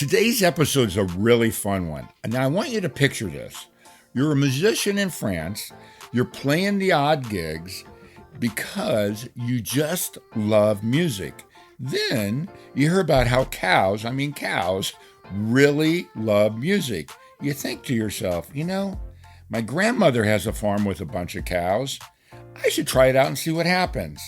Today's episode is a really fun one. Now, I want you to picture this. You're a musician in France, you're playing the odd gigs because you just love music. Then you hear about how cows, really love music. You think to yourself, my grandmother has a farm with a bunch of cows. I should try it out and see what happens.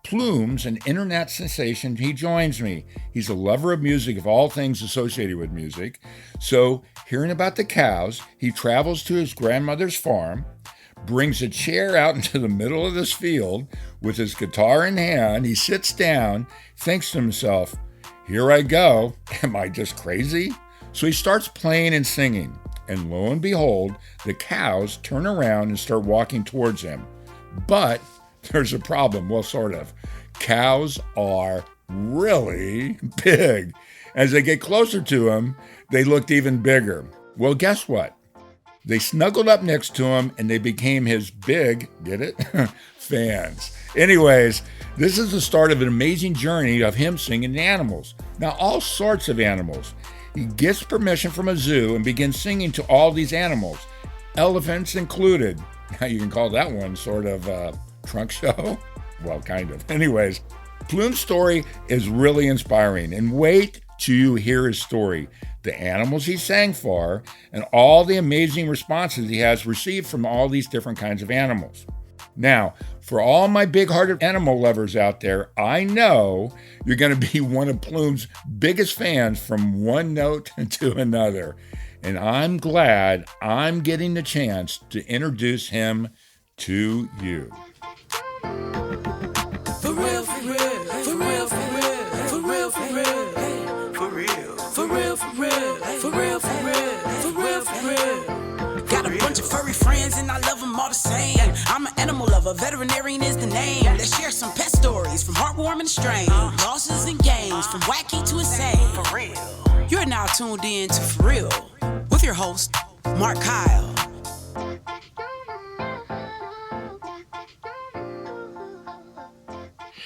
Plume's an internet sensation. He joins me. He's a lover of music, of all things associated with music. So, hearing about the cows, he travels to his grandmother's farm, brings a chair out into the middle of this field with his guitar in hand. He sits down, thinks to himself, here I go. Am I just crazy? So he starts playing and singing. And lo and behold, the cows turn around and start walking towards him. But there's a problem. Well, sort of. Cows are really big. As they get closer to him, they looked even bigger. Well, guess what? They snuggled up next to him and they became his big, get it? Fans. Anyways, this is the start of an amazing journey of him singing to animals. Now, all sorts of animals. He gets permission from a zoo and begins singing to all these animals, elephants included. Now, you can call that one sort of trunk show? Well, kind of. Anyways, Plume's story is really inspiring, and wait till you hear his story, the animals he sang for, and all the amazing responses he has received from all these different kinds of animals. Now, for all my big-hearted animal lovers out there, I know you're going to be one of Plume's biggest fans from one note to another, and I'm glad I'm getting the chance to introduce him to you. For real, for real, for real, for real, for real, for real, for real, for real, for real, for real, for real, for real, for real. Got a bunch of furry friends and I love them all the same. I'm an animal lover, veterinarian is the name. Let's share some pet stories from heartwarming to strange, losses and games from wacky to insane. For real. You're now tuned in to For Real with your host, Mark Kyle.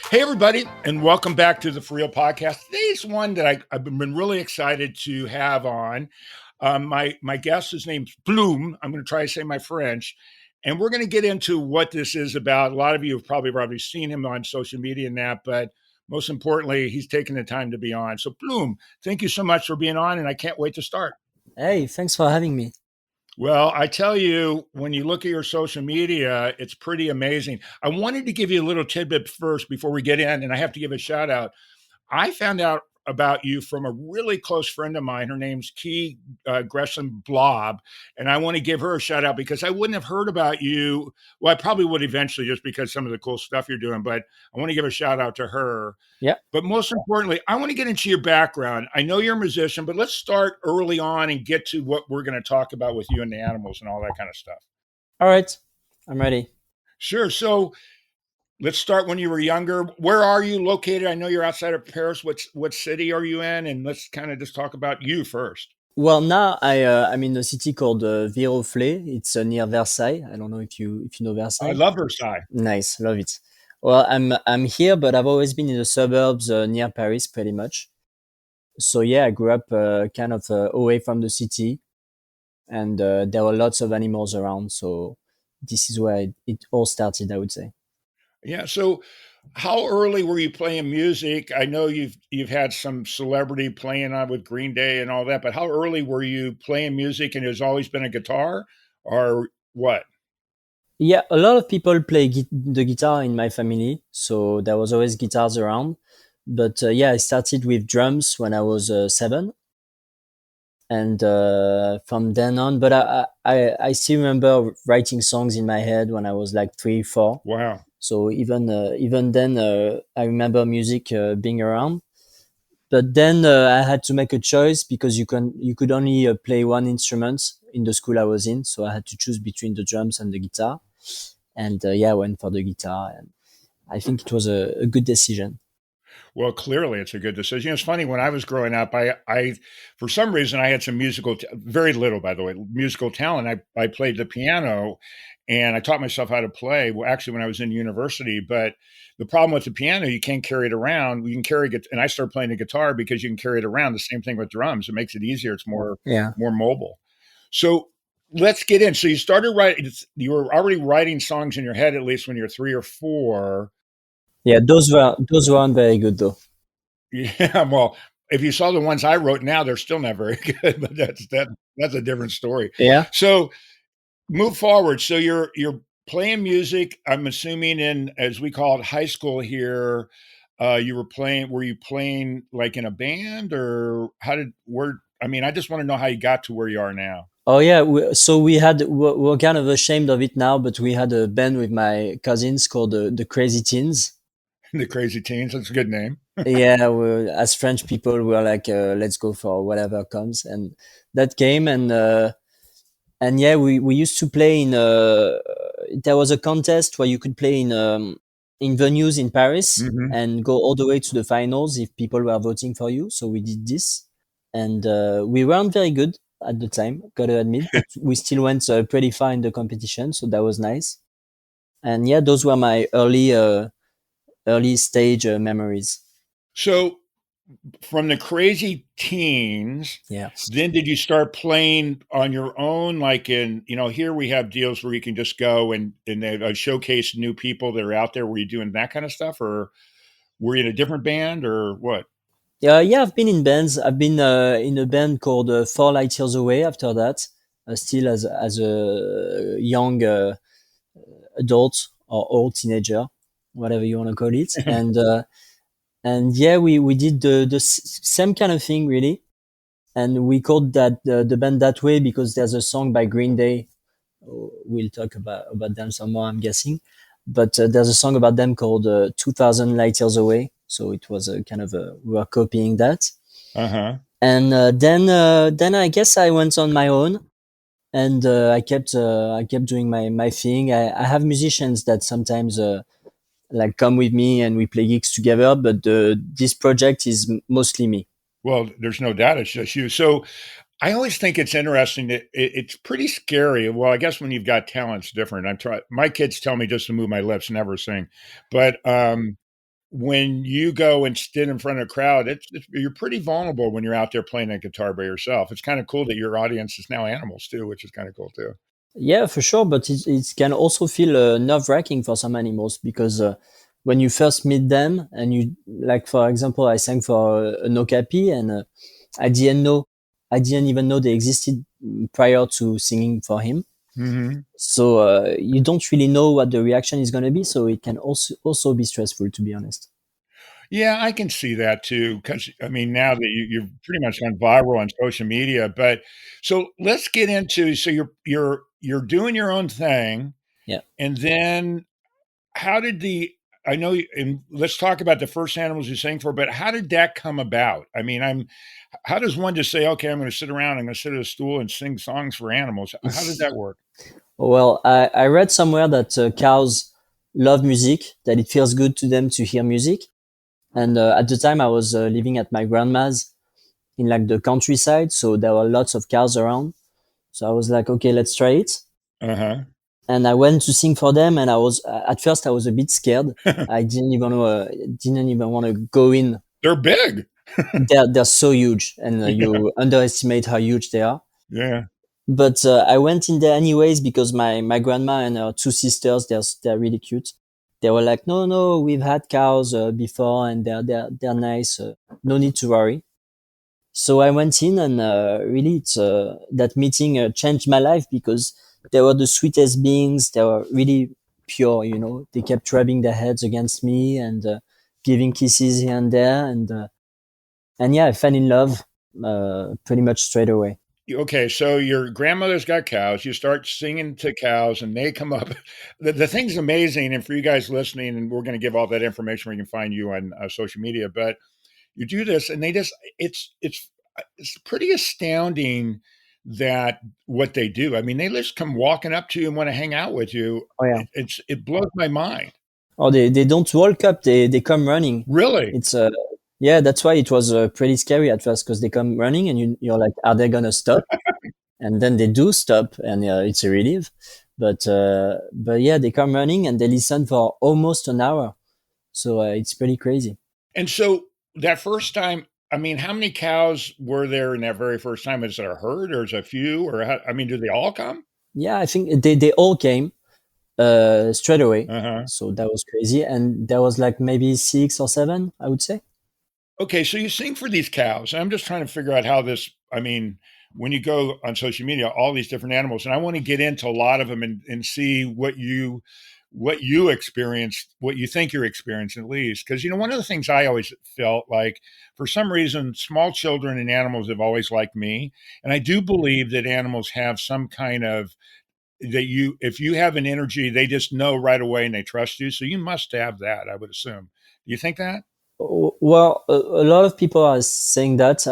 Hey, everybody, and welcome back to the For Real podcast. Today's one that I've been really excited to have on. My guest, his name's Plume. I'm going to try to say my French. And we're going to get into what this is about. A lot of you have probably seen him on social media and that, but most importantly, he's taken the time to be on. So, Plume, thank you so much for being on, and I can't wait to start. Hey, thanks for having me. Well, I tell you, when you look at your social media, it's pretty amazing. I wanted to give you a little tidbit first before we get in, and I have to give a shout out. I found out about you from a really close friend of mine. Her name's Key Gresham Blob, and I want to give her a shout out because I wouldn't have heard about you. Well, I probably would eventually just because some of the cool stuff you're doing, but I want to give a shout out to her. Yeah. But most importantly, I want to get into your background. I know you're a musician, but let's start early on and get to what we're going to talk about with you and the animals and all that kind of stuff. All right. I'm ready. Sure. So let's start when you were younger. Where are you located? I know you're outside of Paris. What city are you in? And let's kind of just talk about you first. Well, now I'm in a city called Viroflay. It's near Versailles. I don't know if you know Versailles. I love Versailles. Nice, love it. Well, I'm here, but I've always been in the suburbs near Paris, pretty much. So yeah, I grew up kind of away from the city, and there were lots of animals around. So this is where it all started, I would say. Yeah. So how early were you playing music? I know you've had some celebrity playing on with Green Day and all that, but how early were you playing music, and has always been a guitar or what? Yeah, a lot of people play the guitar in my family, so there was always guitars around. But yeah, I started with drums when I was 7, and from then on. But I still remember writing songs in my head when I was like 3, 4. Wow. So even then, I remember music being around. But then I had to make a choice because you could only play one instrument in the school I was in, so I had to choose between the drums and the guitar. And I went for the guitar, and I think it was a good decision. Well, clearly it's a good decision. It's funny, when I was growing up, I for some reason I had some very little, by the way, musical talent. I played the piano, and I taught myself how to play. Well, actually, when I was in university, but the problem with the piano, you can't carry it around. You can carry it, and I started playing the guitar because you can carry it around. The same thing with drums; it makes it easier. It's Yeah. more mobile. So let's get in. So you started writing. You were already writing songs in your head, at least when you're 3 or 4. Yeah, those weren't very good though. Yeah, well, if you saw the ones I wrote now, they're still not very good, but that's a different story. Yeah. So move forward. So you're playing music. I'm assuming in, as we call it, high school here. You were playing. Were you playing like in a band, or how did where? I mean, I just want to know how you got to where you are now. Oh yeah, so we're kind of ashamed of it now, but we had a band with my cousins called the Crazy Teens. The Crazy Teens. That's a good name. Yeah, as French people, we're like, let's go for whatever comes, and that came, and yeah, we used to play in. There was a contest where you could play in venues in Paris Hmm. and go all the way to the finals if people were voting for you. So we did this, and we weren't very good at the time, gotta admit, but we still went pretty far in the competition, so that was nice. And yeah, those were my early stage memories. So from the Crazy Teens, Yeah. then did you start playing on your own? Like in, here we have deals where you can just go and they showcase new people that are out there. Were you doing that kind of stuff, or were you in a different band, or what? Yeah, I've been in bands. I've been in a band called Four Light Years Away after that, still as a young adult or old teenager, whatever you want to call it. And yeah, we did same kind of thing really. And we called that the band that way because there's a song by Green Day. We'll talk about them some more, I'm guessing. But there's a song about them called 2000 Light Years Away. So it was a kind of we were copying that. Uh-huh. And then I guess I went on my own, and I kept doing my thing. I have musicians that sometimes like come with me and we play gigs together, but this project is mostly me. Well, there's no doubt it's just you. So I always think it's interesting that it's pretty scary. Well, I guess when you've got talent, it's different. My kids tell me just to move my lips, never sing. But when you go and stand in front of a crowd, you're pretty vulnerable when you're out there playing a guitar by yourself. It's kind of cool that your audience is now animals too, which is kind of cool too. Yeah, for sure, but it can also feel nerve-wracking for some animals because when you first meet them and you, like for example, I sang for an okapi, and I didn't know, I didn't even know they existed prior to singing for him. Hmm. So you don't really know what the reaction is going to be, so it can also be stressful, to be honest. Yeah, I can see that too. Because I mean, now that you've pretty much gone viral on social media, but so let's get into so you're doing your own thing, Yeah. and then how did the I know, and let's talk about the first animals you sang for, but how did that come about? I mean, how does one just say, okay, I'm going to sit around, I'm going to sit at a stool and sing songs for animals? How did that work? Well, I read somewhere that cows love music, that it feels good to them to hear music. And at the time, I was living at my grandma's in like the countryside, so there were lots of cows around. So I was like, okay, let's try it. Uh And I went to sing for them, and I was at first I was a bit scared. huh. I didn't even want to go in. They're big. They're so huge, and Yeah. you underestimate how huge they are. Yeah. But I went in there anyways because my grandma and her two sisters, they're really cute. They were like, no, no, we've had cows before, and they're nice. No need to worry. So I went in, and really, that meeting changed my life because they were the sweetest beings. They were really pure, you know. They kept rubbing their heads against me and giving kisses here and there, and yeah, I fell in love pretty much straight away. Okay, so your grandmother's got cows. You start singing to cows, and they come up. The thing's amazing, and for you guys listening, and we're going to give all that information where you can find you on social media. But you do this, and they just it's pretty astounding that what they do. I mean, they just come walking up to you and want to hang out with you. Oh yeah. It blows my mind. Oh, they don't walk up. They come running. Really? It's yeah. That's why it was pretty scary at first because they come running and you're like, are they gonna stop? And then they do stop, and it's a relief. But yeah, they come running and they listen for almost an hour. So it's pretty crazy. And so that first time, I mean, how many cows were there in that very first time? Is it a herd or is it a few or how, I mean, do they all come? Yeah, I think they all came straight away. Uh-huh. So that was crazy. And there was like maybe 6 or 7, I would say. Okay, so you sing for these cows. I'm just trying to figure out how this, I mean, when you go on social media, all these different animals, and I want to get into a lot of them and see what you experienced, what you think you're experiencing at least. Because you know, one of the things I always felt like, for some reason, small children and animals have always liked me, and I do believe that animals have some kind of that you if you have an energy, they just know right away and they trust you. So you must have that, I would assume. Do you think that? Well, a lot of people are saying that.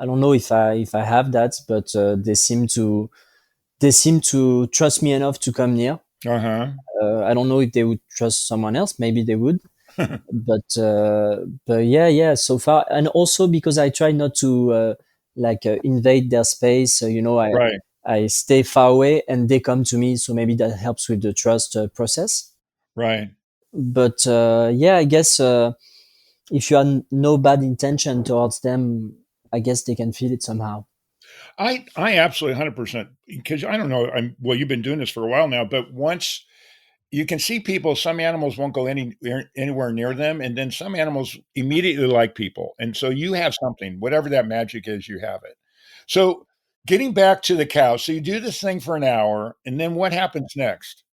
I don't know if I have that, but they seem to trust me enough to come near. Uh-huh. I don't know if they would trust someone else. Maybe they would, but yeah. So far, and also because I try not to invade their space. I Right. I stay far away and they come to me. So maybe that helps with the trust process. Right. But yeah, I guess if you have no bad intention towards them, I guess they can feel it somehow. I absolutely 100% because I don't know, well, you've been doing this for a while now, but once you can see people, some animals won't go anywhere near them, and then some animals immediately like people, and so you have something, whatever that magic is, you have it. So, getting back to the cow, so you do this thing for an hour, and then what happens next?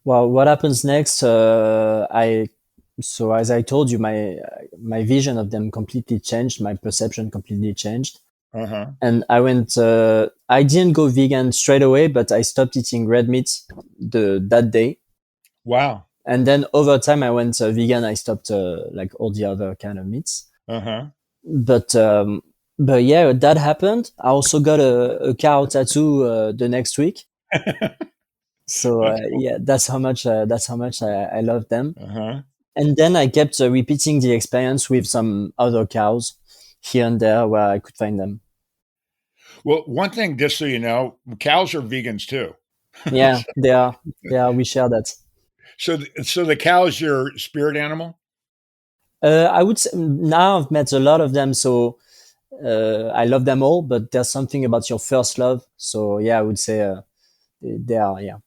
Well, what happens next? I so as I told you, my vision of them completely changed. My perception completely changed, Uh-huh. and I went. I didn't go vegan straight away, but I stopped eating red meat that day. Wow. And then over time, I went vegan. I stopped like all the other kind of meats. Uh-huh. But um, but yeah, that happened. I also got a cow tattoo the next week. So That's cool. yeah, that's how much I love them. Uh-huh. And then I kept repeating the experience with some other cows here and there where I could find them. Well, one thing, just so you know, cows are vegans too. Yeah, they are. They are. We share that. So the cow is your spirit animal? I would say now I've met a lot of them, so I love them all. But there's something about your first love. So yeah, I would say they are. Yeah.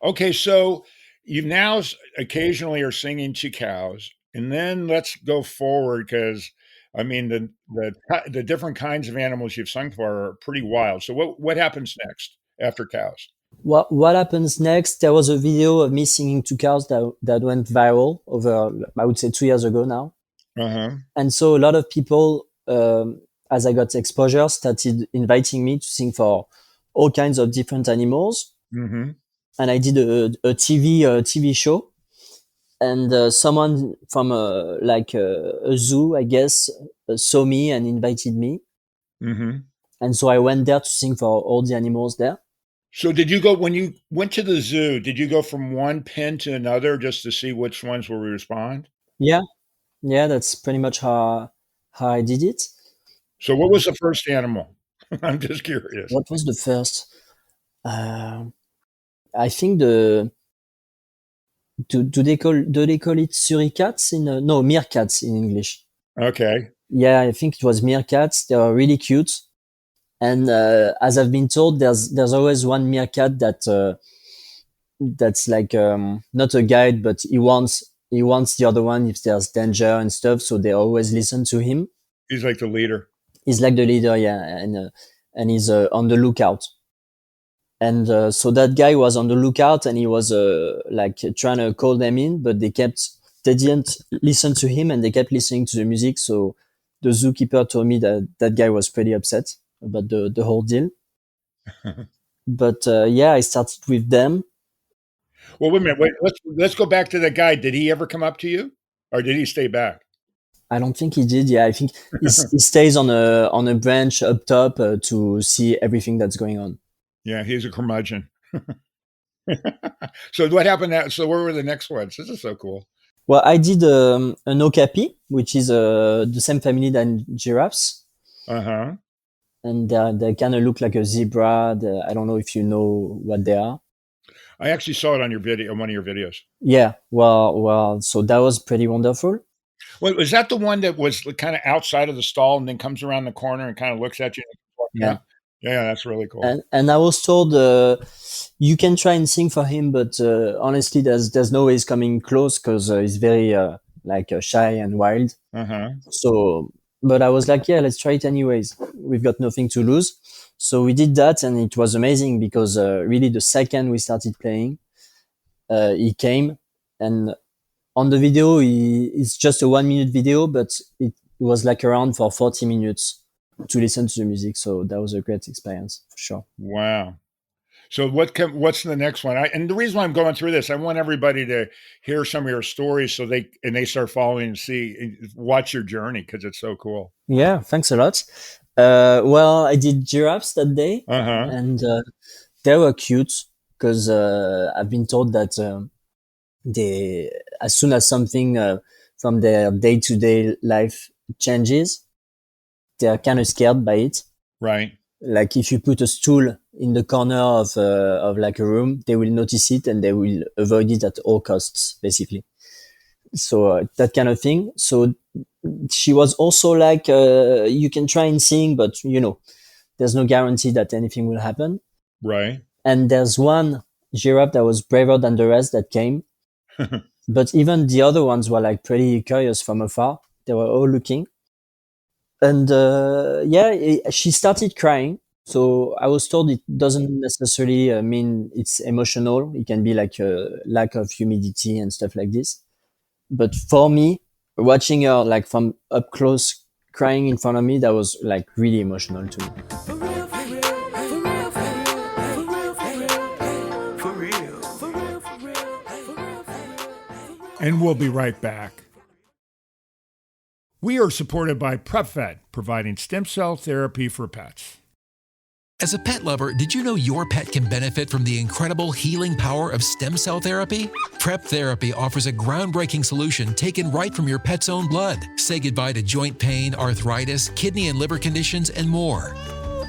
Okay, so you now occasionally are singing to cows, and then let's go forward because I mean the different kinds of animals you've sung for are pretty wild. So what happens next after cows? What happens next? There was a video of me singing to cows that went viral over, I would say, 2 years ago now. Uh-huh. And so a lot of people, as I got exposure, started inviting me to sing for all kinds of different animals. Mm-hmm. And I did a TV show, and someone from a zoo, I guess, saw me and invited me. Mm-hmm. And so I went there to sing for all the animals there. So did you go when you went to the zoo, did you go from one pen to another just to see which ones will respond? Yeah, yeah, that's pretty much how I did it. So what was the first animal? I'm just curious. What was the first? Uh, I think do they call it suricats in no meerkats in English. Okay. Yeah, I think it was meerkats. They were really cute, and as I've been told, there's always one meerkat that's like not a guide, but he wants the other one if there's danger and stuff. So they always listen to him. He's like the leader. He's like the leader, yeah, and he's on the lookout. And so that guy was on the lookout and he was like trying to call them in, but they didn't listen to him and they kept listening to the music. So the zookeeper told me that that guy was pretty upset about the whole deal. But yeah, I started with them. Well, wait a minute. Wait, let's go back to that guy. Did he ever come up to you, or did he stay back? I don't think he did. Yeah, I think he stays on a branch up top to see everything that's going on. Yeah, he's a curmudgeon. So what happened now? So where were the next ones? This is so cool. Well, I did an okapi, which is the same family than giraffes, Uh-huh. and they kind of look like a zebra. I don't know if you know what they are. I actually saw it on your video, on one of your videos. Yeah, well, so that was pretty wonderful. Wait, was that the one that was kind of outside of the stall and then comes around the corner and kind of looks at you? Yeah, Yeah, yeah, that's really cool. and I was told you can try and sing for him, but honestly, there's no way he's coming close because he's very shy and wild. Uh huh. So, but I was like, yeah, let's try it anyways. We've got nothing to lose. So we did that, and it was amazing because really the second we started playing, he came, and on the video, it's just a 1 minute video, but it was like around for 40 minutes to listen to the music. So that was a great experience for sure. Wow. So what's the next one? And the reason why I'm going through this, I want everybody to hear some of your stories so they start following and watch your journey because it's so cool. Yeah, thanks a lot. Well, I did giraffes that day, Uh huh. and they were cute because I've been told that they, as soon as something from their day-to-day life changes, they are kind of scared by it. Right. Like if you put a stool in the corner of like a room, they will notice it and they will avoid it at all costs, basically. So that kind of thing. So she was also like, you can try and sing, but there's no guarantee that anything will happen. Right. And there's one giraffe that was braver than the rest that came, but even the other ones were like pretty curious from afar. They were all looking, and she started crying. So I was told it doesn't necessarily mean it's emotional. It can be like a lack of humidity and stuff like this. But for me, watching her like from up close crying in front of me, that was like really emotional to me. For real, for real, for real, for real, for real, for real, for real, for real, for real, for real. And we'll be right back. We are supported by PrepVet, providing stem cell therapy for pets. As a pet lover, did you know your pet can benefit from the incredible healing power of stem cell therapy? Prep Therapy offers a groundbreaking solution taken right from your pet's own blood. Say goodbye to joint pain, arthritis, kidney and liver conditions, and more.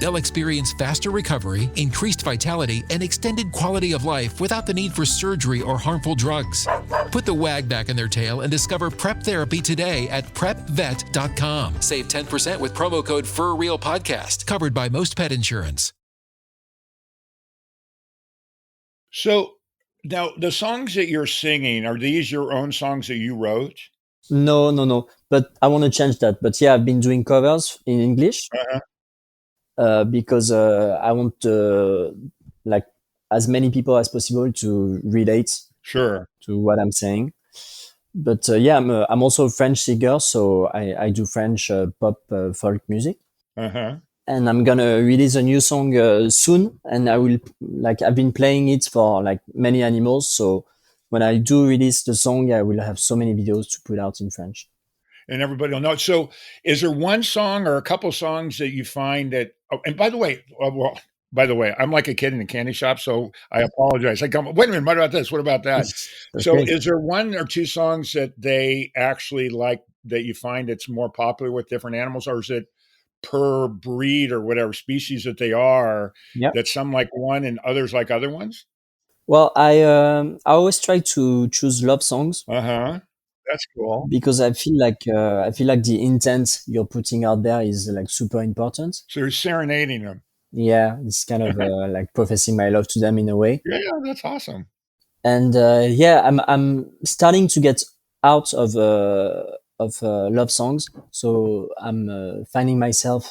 They'll experience faster recovery, increased vitality, and extended quality of life without the need for surgery or harmful drugs. Put the wag back in their tail and discover Prep Therapy today at prepvet.com. Save 10% with promo code FurRealPodcast, covered by most pet insurance. So now the songs that you're singing, are these your own songs that you wrote? No. But I want to change that. But yeah, I've been doing covers in English. Uh-huh. Because I want like as many people as possible to relate Sure. to what I'm saying. But I'm also a French singer, so I do French pop folk music. Uh-huh. And I'm gonna release a new song soon, and I've been playing it for like many animals. So when I do release the song, I will have so many videos to put out in French. And everybody will know. So is there one song or a couple songs that you find that, and by the way, I'm like a kid in a candy shop, so I apologize. I come, wait a minute, what about this? What about that? So Okay. is there one or two songs that they actually like that you find it's more popular with different animals, or is it per breed or whatever species that they are, Yeah. that some like one and others like other ones? Well, I always try to choose love songs Uh-huh. That's cool. because I feel like the intent you're putting out there is like super important. So you're serenading them. Yeah, it's kind of like professing my love to them in a way. Yeah, that's awesome. And I'm starting to get out of love songs, so I'm finding myself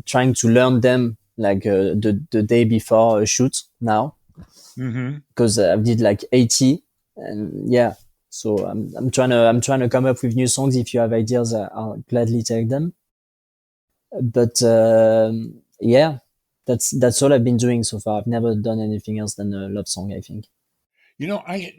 trying to learn them like the day before a shoot now, Mm-hmm. because I did like 80, and yeah. So I'm trying to come up with new songs. If you have ideas, I'll gladly take them. But yeah, that's all I've been doing so far. I've never done anything else than a love song, I think. I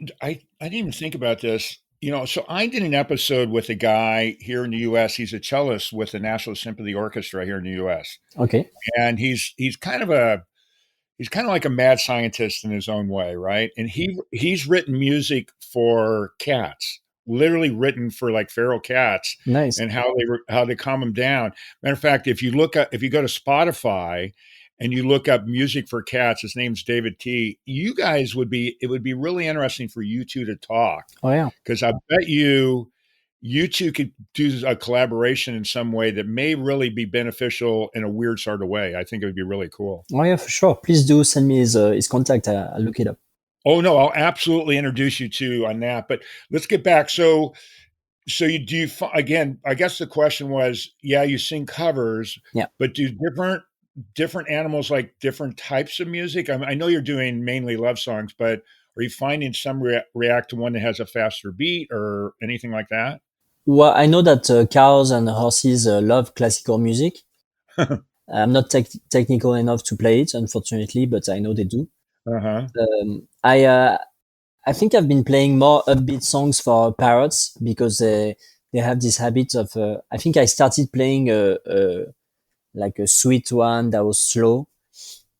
didn't even think about this. So I did an episode with a guy here in the U.S. He's a cellist with the National Symphony Orchestra here in the U.S. Okay. And he's kind of like a mad scientist in his own way, right? And he's written music for cats, literally written for like feral cats Nice. and how they calm them down. Matter of fact, if you go to Spotify and you look up music for cats, his name's David T. You guys it would be really interesting for you two to talk Oh yeah. because I bet you two could do a collaboration in some way that may really be beneficial in a weird sort of way. I think it would be really cool. Oh yeah, for sure. Please do send me his contact. I'll look it up. Oh no, I'll absolutely introduce you to on that. But let's get back. So you do again, I guess the question was, yeah, you sing covers, Yeah. but do different animals like different types of music? I know you're doing mainly love songs, but are you finding some react to one that has a faster beat or anything like that? Well, I know that cows and horses love classical music. I'm not technical enough to play it, unfortunately, but I know they do. Uh-huh. I think I've been playing more upbeat songs for parrots because they have this habit of. I think I started playing like a sweet one that was slow,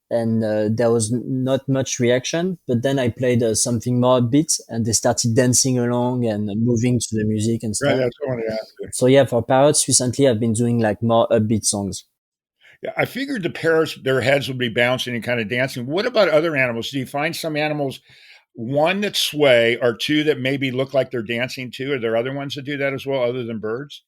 and there was not much reaction. But then I played something more upbeat, and they started dancing along and moving to the music and Right, stuff. that's what I wanted to ask you. So yeah, for parrots recently, I've been doing like more upbeat songs. Yeah, I figured the parrots, their heads would be bouncing and kind of dancing. What about other animals? Do you find some animals, one that sway, or two that maybe look like they're dancing too? Are there other ones that do that as well, other than birds?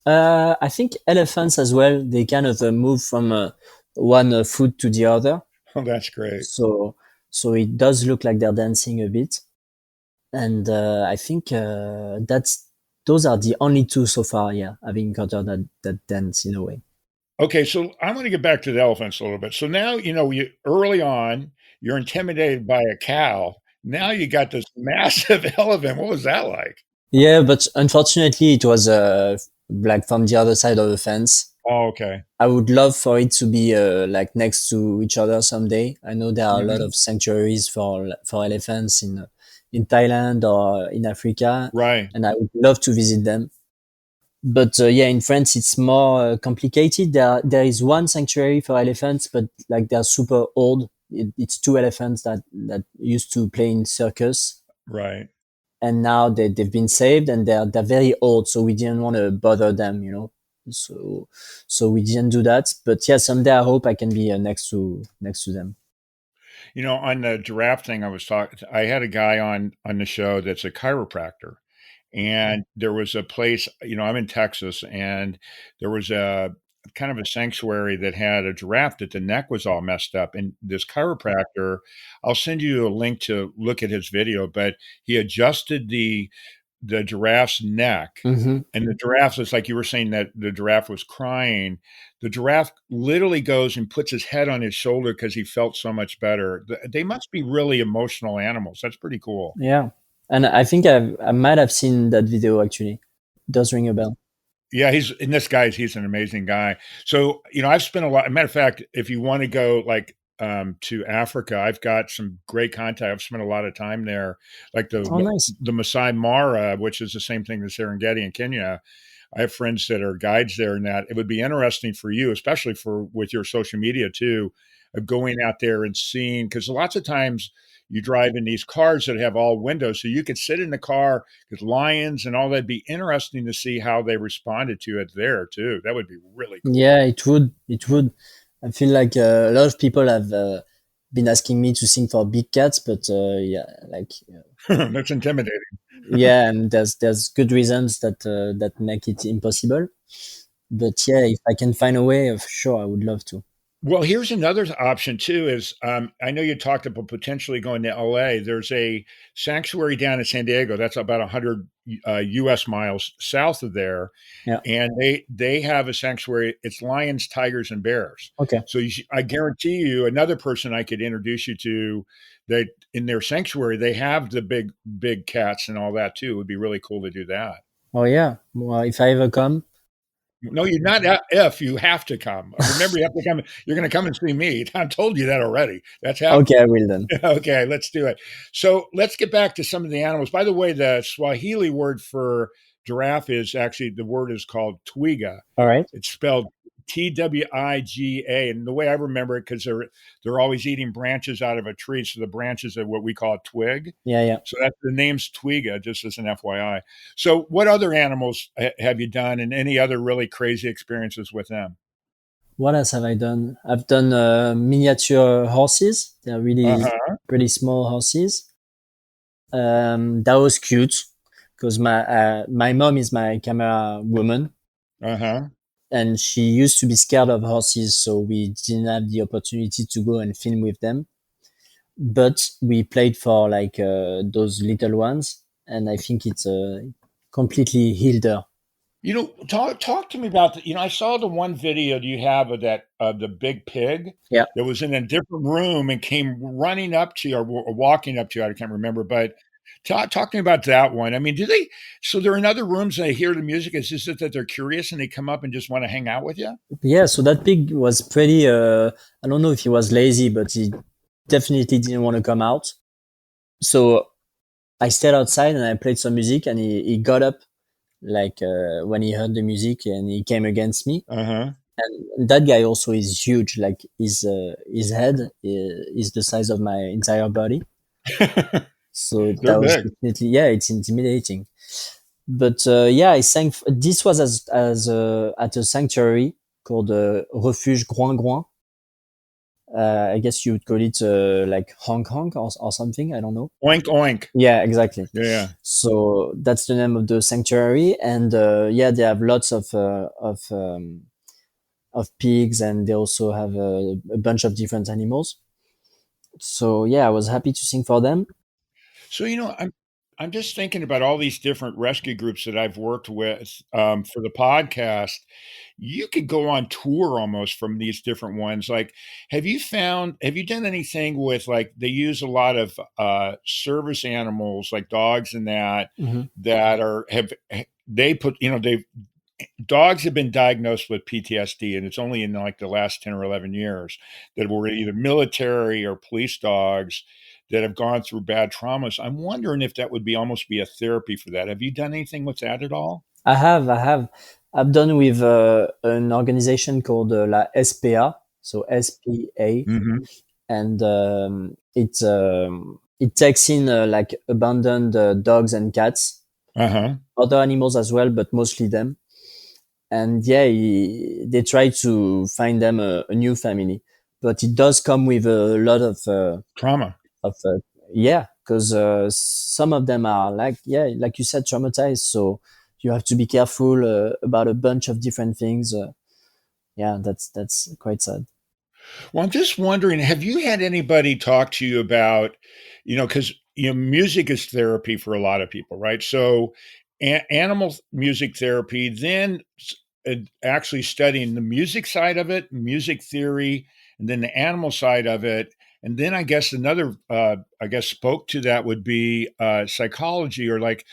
I think elephants as well. They kind of move from one foot to the other. Oh, that's great. So so it does look like they're dancing a bit. And I think that's those are the only two so far. Yeah, I've encountered that dance in a way. Okay, so I want to get back to the elephants a little bit. So now, you early on, you're intimidated by a cow. Now you got this massive elephant. What was that like? Yeah, but unfortunately, it was like from the other side of the fence. Oh, okay. I would love for it to be like next to each other someday. I know there are a lot Mhm. of sanctuaries for elephants in Thailand or in Africa, Right. and I would love to visit them. But yeah, in France it's more complicated. There is one sanctuary for elephants, but like they're super old. It's two elephants that used to play in circus, Right. and now they've been saved, and they're very old, so we didn't want to bother them, you know. So so we didn't do that. But yeah, someday I hope I can be next to them. On the giraffe thing, I had a guy on the show that's a chiropractor. And there was a place, I'm in Texas, and there was a kind of a sanctuary that had a giraffe that the neck was all messed up. And this chiropractor, I'll send you a link to look at his video, but he adjusted the giraffe's neck. Hmm. And the giraffe, it's like you were saying that the giraffe was crying. The giraffe literally goes and puts his head on his shoulder because he felt so much better. They must be really emotional animals. That's pretty cool. Yeah, and I think I might have seen that video actually. Does ring a bell. Yeah, he's an amazing guy. So, I've spent a lot matter of fact, if you wanna go, like, to Africa, I've got some great contact. I've spent a lot of time there, like Oh, nice. the Masai Mara, which is the same thing as Serengeti in Kenya. I have friends that are guides there and that. It would be interesting for you, especially for with your social media too, of going out there and seeing because lots of times you drive in these cars that have all windows, so you could sit in the car with lions and all that'd be interesting to see how they responded to it there too. That would be really cool. Yeah, it would. It would. I feel like a lot of people have been asking me to sing for big cats, but yeah, like That's intimidating. yeah, and there's good reasons that make it impossible. But yeah, if I can find a way, for sure, I would love to. Well, here's another option too is, I know you talked about potentially going to LA. There's a sanctuary down in San Diego that's about 100 US miles south of there, Yeah. and they have a sanctuary. It's lions, tigers, and bears. Okay. So I guarantee you, another person I could introduce you to that in their sanctuary, they have the big cats and all that too. It would be really cool to do that. Oh yeah. Well, if I ever come, No, you're not if you have to come. Remember, you have to come. You're going to come and see me. I told you that already. That's happening. okay, I will then. Okay, let's do it. So let's get back to some of the animals. By the way, the Swahili word for giraffe is actually the word is called twiga. All right. It's spelled Twiga, and the way I remember it, because they're always eating branches out of a tree, so the branches are what we call a twig. Yeah, yeah. So that's the name's Twiga, just as an FYI. So, what other animals have you done, and any other really crazy experiences with them? What else have I done? I've done miniature horses. They're really Uh-huh. pretty small horses. That was cute because my mom is my camera woman, Uh-huh. and she used to be scared of horses, so we didn't have the opportunity to go and film with them. But we played for like those little ones, and I think it's completely healed her. Talk to me about I saw the one video you have of that of the big pig Yeah. that was in a different room and came running up to you or walking up to you. I can't remember, but talk to me about that one. I mean, do they? So they're in other rooms and they hear the music. It's just that they're curious and they come up and just want to hang out with you. Yeah, so that pig was pretty I don't know if he was lazy, but he definitely didn't want to come out. So I stayed outside and I played some music, and he got up like when he heard the music, and he came against me. Uh huh. And that guy also is huge, like his head is the size of my entire body. So They're that was big. definitely, yeah, it's intimidating. But yeah, I sang. This was as at a sanctuary called Refuge Groin Groin. I guess you would call it like honk honk or something. I don't know. Oink oink. Yeah, exactly. Yeah. So that's the name of the sanctuary, and yeah, they have lots of pigs, and they also have a bunch of different animals. So yeah, I was happy to sing for them. So, I'm just thinking about all these different rescue groups that I've worked with, for the podcast. You could go on tour almost from these different ones. Like, have you done anything with, like, they use a lot of, service animals, like dogs and that, Hmm. that are have they put they dogs have been diagnosed with PTSD, and it's only in like the last 10 or 11 years that were either military or police dogs that have gone through bad traumas. I'm wondering if that would be almost be a therapy for that. Have you done anything with that at all? I've done with an organization called La SPA, so SPA, Mhm. and it takes in like abandoned dogs and cats, Uh-huh. other animals as well, but mostly them. And yeah, they try to find them a new family, but it does come with a lot Trauma. of yeah, because some of them are like, yeah, like you said, traumatized, so you have to be careful about a bunch of different things. Yeah, that's quite sad. Well, I'm just wondering, have you had anybody talk to you about, because music is therapy for a lot of people, right? So, animal music therapy, then actually studying the music side of it, music theory, and then the animal side of it, and then I guess another, I guess, spoke to that would be psychology, or like,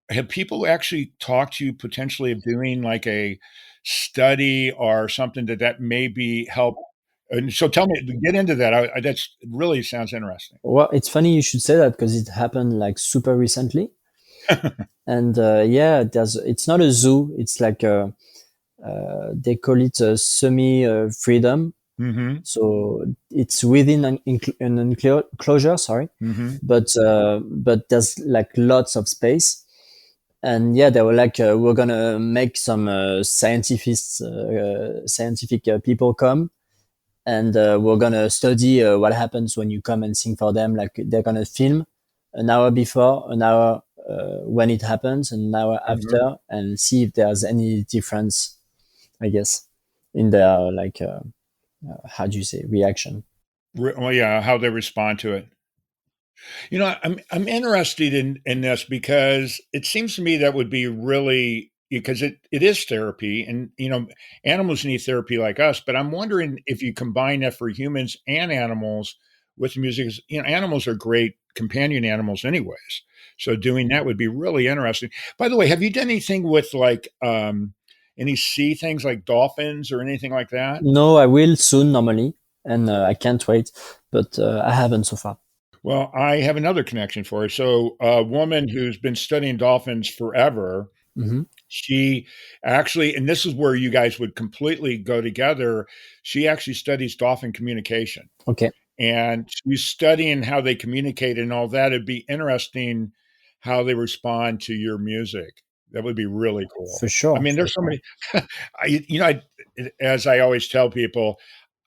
have people actually talked to you potentially of doing like a study or something that maybe help? And so tell me, get into that. That's really sounds interesting. Well, it's funny you should say that because it happened like super recently. And yeah, it's not a zoo, it's like they call it a semi freedom. Mhm, So it's within an enclosure, sorry, mhm. but there's like lots of space. And yeah, they were like, we're gonna make some scientific people come, and we're gonna study what happens when you come and sing for them. Like they're gonna film an hour before, an hour when it happens, and an hour Uh-huh. after, and see if there's any difference, I guess, in their like how do you say, reaction. Well, yeah, how they respond to it. I'm interested in this because it seems to me that would be really because it is therapy, and animals need therapy like us. But I'm wondering if you combine that for humans and animals with music. Animals are great companion animals, anyways. So doing that would be really interesting. By the way, have you done anything with like any sea things like dolphins or anything like that? No, I will soon normally, and I can't wait, but I haven't so far. Well, I have another connection for you. So, a woman who's been studying dolphins forever, Hmm. she actually, and this is where you guys would completely go together. She actually studies dolphin communication, Okay. and she's studying how they communicate and all that. It'd be interesting how they respond to your music. That would be really cool. For I sure, mean, for there's so sure. many. As I always tell people,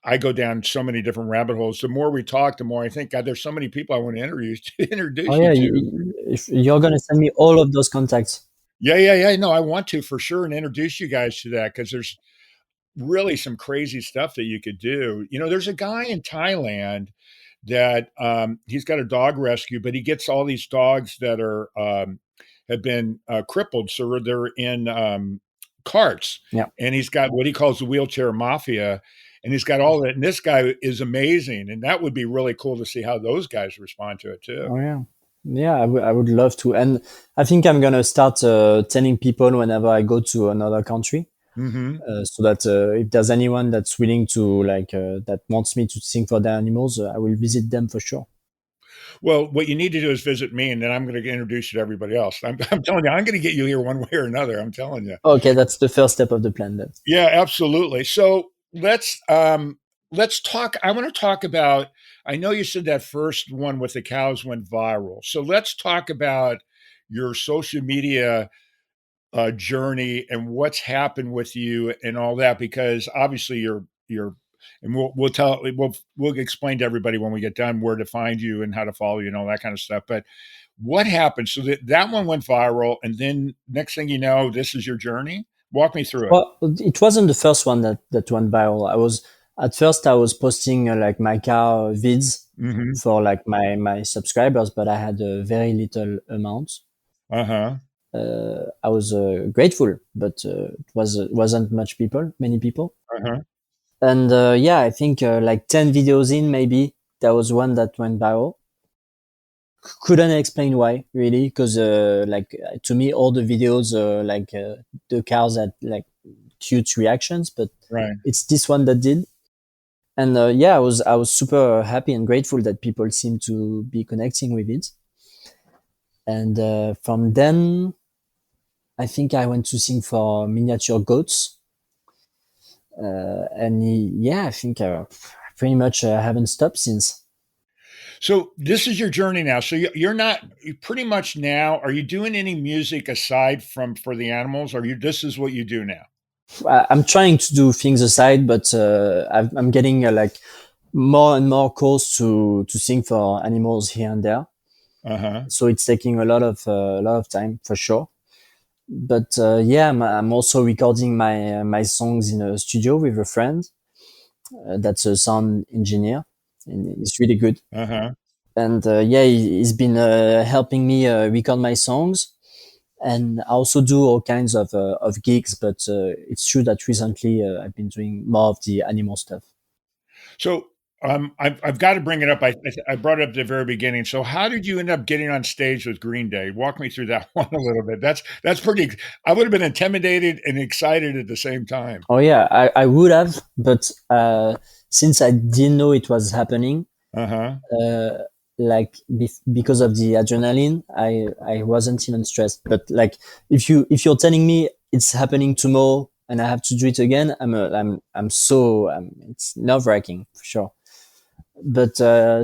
I go down so many different rabbit holes. The more we talk, the more I think, God, there's so many people I want to Oh introduce you yeah, to. if you're gonna send me all of those contacts. Yeah, yeah, yeah. No, I want to for sure and introduce you guys to that because there's really some crazy stuff that you could do. There's a guy in Thailand that he's got a dog rescue, but he gets all these dogs that are have been crippled, so they're in carts, Yeah. and he's got what he calls the wheelchair mafia, and he's got all that. And this guy is amazing, and that would be really cool to see how those guys respond to it too. Oh yeah. Yeah, I would love to. And I think I'm gonna start telling people whenever I go to another country, Hmm. so that if there's anyone that's willing to that wants me to sing for their animals, I will visit them for sure. Well, what you need to do is visit me, and then I'm going to introduce you to everybody else. I'm telling you, I'm going to get you here one way or another. I'm telling you. Okay, that's the first step of the plan then. Yeah, absolutely. So let's talk. I want to talk about. I know you said that first one with the cows went viral. So let's talk about your social media journey and what's happened with you and all that, because obviously you're and we'll explain to everybody when we get done where to find you and how to follow you and all that kind of stuff. But what happened? So that one went viral, and then next thing you know, this is your journey. Walk me through it. Well, it wasn't the first one that went viral. I was posting like my car vids Hmm. for like my subscribers, but I had a very little amount. Uh-huh. I was grateful, but wasn't many people. Uh-huh. And yeah, I think like 10 videos in, maybe there was one that went viral. Couldn't explain why really, because to me, all the videos the cars had like cute reactions, but Right. it's this one that did. And yeah, I was super happy and grateful that people seem to be connecting with it. And from then, I think I went to sing for miniature goats. Yeah, I think pretty much haven't stopped since. So this is your journey now. So you're not you pretty much now. Are you doing any music aside from for the animals? Or you this is what you do now? I'm trying to do things aside, but I'm getting like more and more calls to sing for animals here and there. Uh-huh. So it's taking a lot of time for sure. But yeah, I'm also recording my songs in a studio with a friend that's a sound engineer, and it's really good. Uh-huh. And yeah, he's been helping me record my songs. And I also do all kinds of gigs, but it's true that recently I've been doing more of the animal stuff. So I've got to bring it up. I brought it up at the very beginning. So how did you end up getting on stage with Green Day? Walk me through that one a little bit. That's pretty. I would have been intimidated and excited at the same time. Oh yeah, I would have, but since I didn't know it was happening, Uh-huh. uh, because of the adrenaline, I wasn't even stressed. But like if you're telling me it's happening tomorrow and I have to do it again, it's nerve wracking for sure. But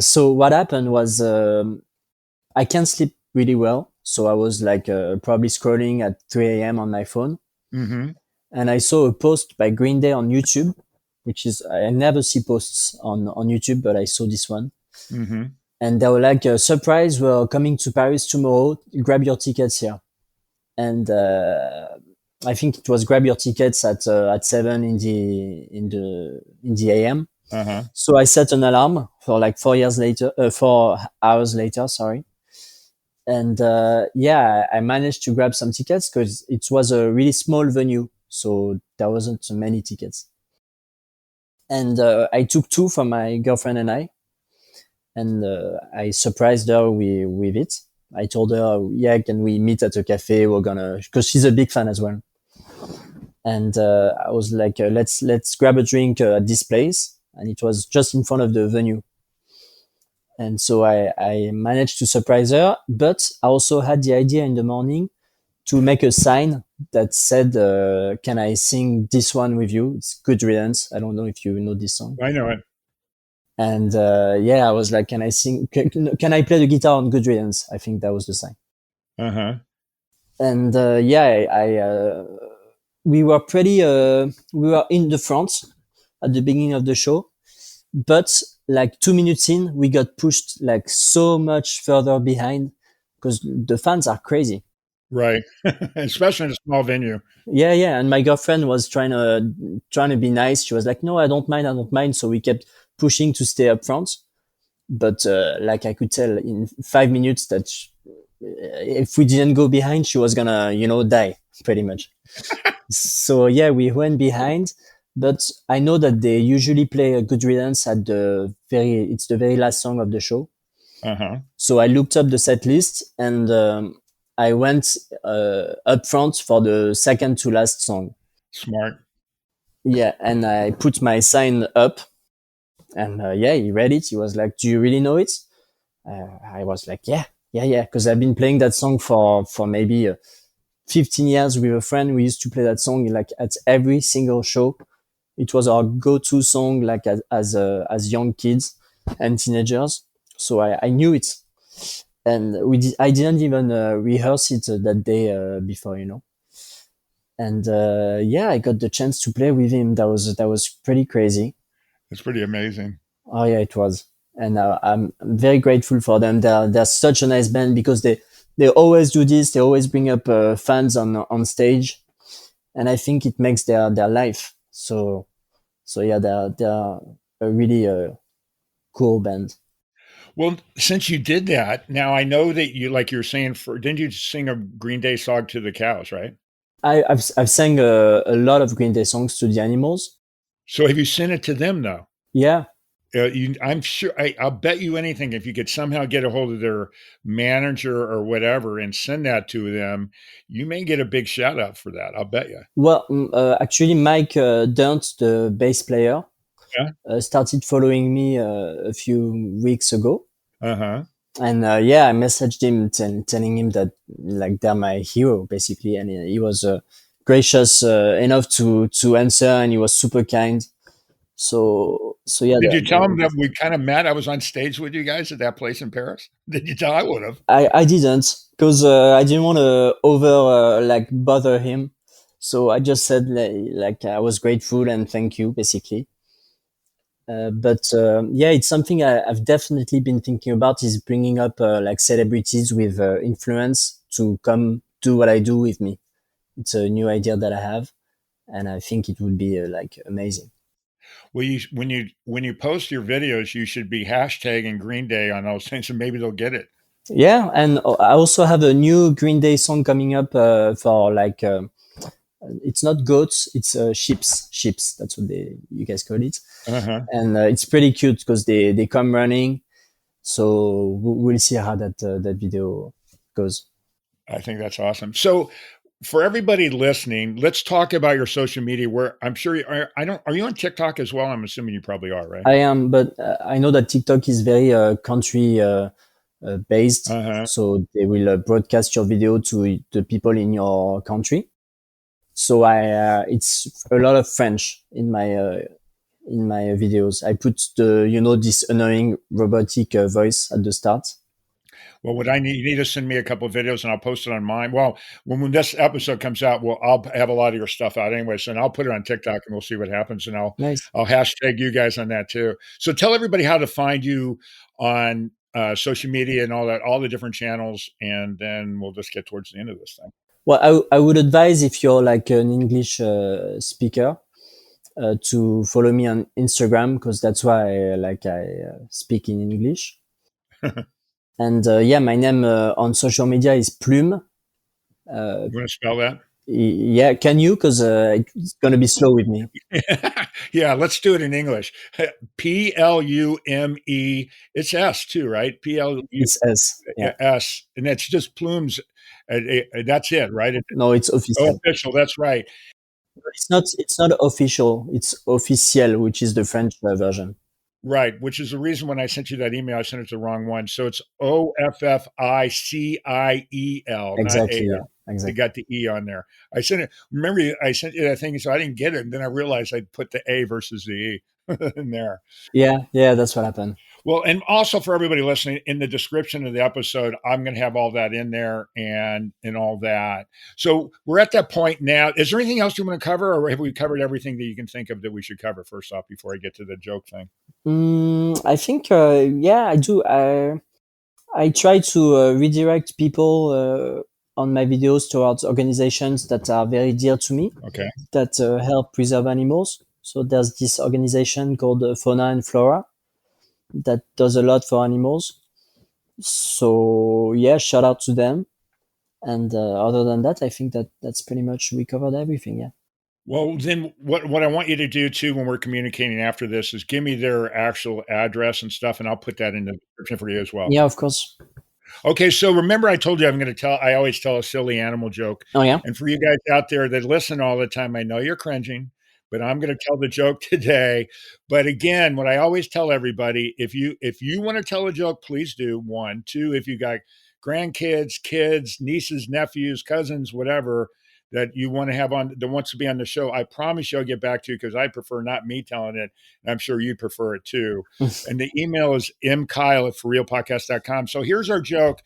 so what happened was I can't sleep really well, so I was like probably scrolling at 3 a.m. on my phone, Mm-hmm. and I saw a post by Green Day on YouTube, which is I never see posts on YouTube, but I saw this one. Mm-hmm. And they were like, surprise, we're coming to Paris tomorrow. Grab your tickets here. And I think it was grab your tickets at 7 in the AM. Uh-huh. So I set an alarm for like 4 hours later, sorry. And yeah, I managed to grab some tickets because it was a really small venue, so there wasn't so many tickets. And I took two for my girlfriend and and I surprised her with it. I told her, yeah, can we meet at a cafe? We're gonna, because she's a big fan as well. And I was like, let's grab a drink at this place. And it was just in front of the venue. And so I managed to surprise her, but I also had the idea in the morning to make a sign that said, can I sing this one with you? It's Good Riddance. I don't know if you know this song. I know it. And yeah, I was like, can I sing? Can I play the guitar on Good Riddance? I think that was the sign. Uh-huh. And we were we were in the front at the beginning of the show, but like 2 minutes in, we got pushed like so much further behind because the fans are crazy. Right. Especially in a small venue. Yeah. And my girlfriend was trying to be nice. She was like, "No, I don't mind." So we kept pushing to stay up front. But like I could tell in 5 minutes that if we didn't go behind, she was gonna, die pretty much. So yeah, we went behind, but I know that they usually play a Good Riddance at it's the very last song of the show. Uh-huh. So I looked up the set list and I went up front for the second to last song. Smart. Yeah, and I put my sign up, and yeah, he read it. He was like, "Do you really know it?" I was like, yeah, because I've been playing that song for maybe 15 years with a friend. We used to play that song like at every single show. It was our go-to song, like as young kids and teenagers. So I knew it, and I didn't even rehearse it that day before, And yeah, I got the chance to play with him. That was pretty crazy. It's pretty amazing. Oh yeah, it was, and I'm very grateful for them. They're such a nice band because they always do this. They always bring up fans on stage, and I think it makes their life. So yeah, they're a really cool band. Well, since you did that, now I know that you, like you're saying, didn't you sing a Green Day song to the cows, right? I've sang a lot of Green Day songs to the animals. So have you sent it to them though? Yeah. I'm sure. I'll bet you anything. If you could somehow get a hold of their manager or whatever and send that to them, you may get a big shout out for that. I'll bet you. Well, actually, Mike Durnt, the bass player, Yeah. started following me a few weeks ago. Uh huh. And yeah, I messaged him telling him that like they're my hero basically, and he was gracious enough to answer, and he was super kind. So yeah, Did you tell them that we kind of met? I was on stage with you guys at that place in Paris. Did you tell? I would have. I didn't because I didn't want to like bother him. So I just said like I was grateful and thank you basically. But yeah, it's something I've definitely been thinking about is bringing up like celebrities with influence to come do what I do with me. It's a new idea that I have, and I think it would be like amazing. Well, when you post your videos, you should be hashtagging Green Day on those things, and maybe they'll get it. Yeah, and I also have a new Green Day song coming up for like it's not goats, it's sheeps. That's what you guys call it, Uh-huh. and it's pretty cute because they come running. So we'll see how that video goes. I think that's awesome. So, for everybody listening, let's talk about your social media. Where I'm sure you are. I don't. Are you on TikTok as well? I'm assuming you probably are, right? I am, but I know that TikTok is very country based, Uh-huh. so they will broadcast your video to the people in your country. So it's a lot of French in my videos. I put this annoying robotic voice at the start. Well, what I need, you need to send me a couple of videos, and I'll post it on mine. Well, when this episode comes out, well, I'll have a lot of your stuff out anyway, so and I'll put it on TikTok, and we'll see what happens, and Nice. I'll hashtag you guys on that too. So tell everybody how to find you on social media and all that, all the different channels, and then we'll just get towards the end of this thing. Well, I would advise if you're like an English speaker to follow me on Instagram because that's why I speak in English. And yeah, my name on social media is Plume. You want to spell that? Yeah, can you? Because it's gonna be slow with me. Yeah, let's do it in English. Plume. It's S too, right? It's S. Yeah. S, and that's just Plumes. That's it, right? No, it's official. Official. That's right. It's not. It's not official. It's officiel, which is the French version. Right, which is the reason when I sent you that email, I sent it to the wrong one. So it's Officiel, not Exactly. A. Yeah. They Exactly. got the E on there. I sent it. Remember, I sent you that thing, so I didn't get it, and then I realized I'd put the A versus the E. in there. Yeah, that's what happened. Well, and also for everybody listening, in the description of the episode, I'm going to have all that in there and all that. So we're at that point now. Is there anything else you want to cover, or have we covered everything that you can think of that we should cover first off before I get to the joke thing? I think, yeah, I do. I try to redirect people on my videos towards organizations that are very dear to me, Okay. that help preserve animals. So there's this organization called Fauna and Flora that does a lot for animals. So yeah, shout out to them. And other than that, I think that's pretty much we covered everything. Yeah. Well, then what I want you to do too when we're communicating after this is give me their actual address and stuff, and I'll put that in the description for you as well. Yeah, of course. Okay, so remember I told you I always tell a silly animal joke. Oh yeah. And for you guys out there that listen all the time, I know you're cringing, but I'm going to tell the joke today. But again, what I always tell everybody, if you want to tell a joke, please do. One, two, if you got grandkids, kids, nieces, nephews, cousins, whatever that you want to have on that wants to be on the show, I promise you I'll get back to you because I prefer not me telling it. And I'm sure you prefer it too. And the email is mkyle@forrealpodcast.com. So here's our joke.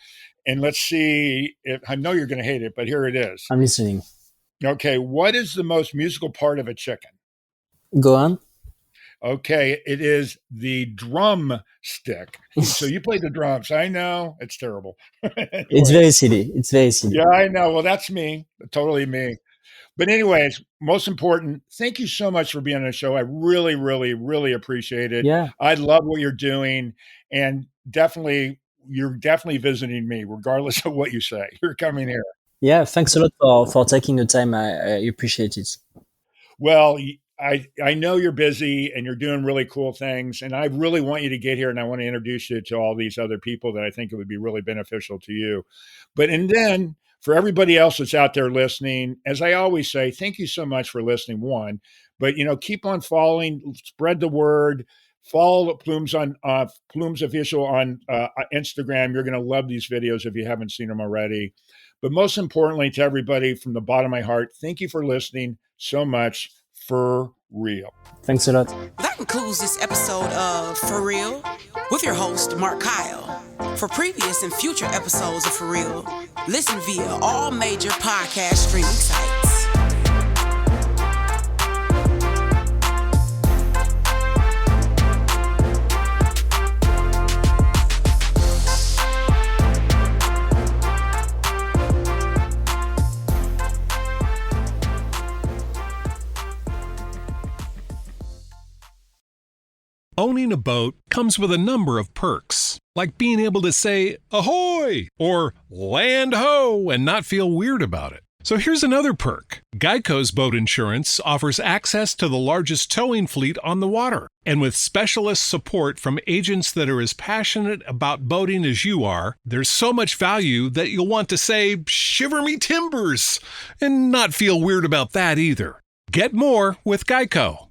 And let's see if I know you're going to hate it, but here it is. I'm listening. Okay. What is the most musical part of a chicken? Go on. Okay. It is the drum stick. So you play the drums. I know it's terrible. Anyway. It's very silly. It's very silly. Yeah, I know. Well, that's me. Totally me. But anyways, most important, thank you so much for being on the show. I really, really, really appreciate it. Yeah. I love what you're doing. And you're definitely visiting me, regardless of what you say. You're coming here. Yeah. Thanks a lot for taking the time. I appreciate it. Well, I know you're busy and you're doing really cool things, and I really want you to get here, and I want to introduce you to all these other people that I think it would be really beneficial to you. And then for everybody else that's out there listening, as I always say, thank you so much for listening. One, but keep on following, spread the word. Follow Plumes on Plumes Officiel on Instagram. You're going to love these videos if you haven't seen them already. But most importantly, to everybody from the bottom of my heart, thank you for listening so much. For real. Thanks a lot. That concludes this episode of For Real with your host, Mark Kyle. For previous and future episodes of For Real, listen via all major podcast streaming sites. Owning a boat comes with a number of perks, like being able to say, ahoy, or land ho, and not feel weird about it. So here's another perk. Geico's boat insurance offers access to the largest towing fleet on the water. And with specialist support from agents that are as passionate about boating as you are, there's so much value that you'll want to say, shiver me timbers, and not feel weird about that either. Get more with Geico.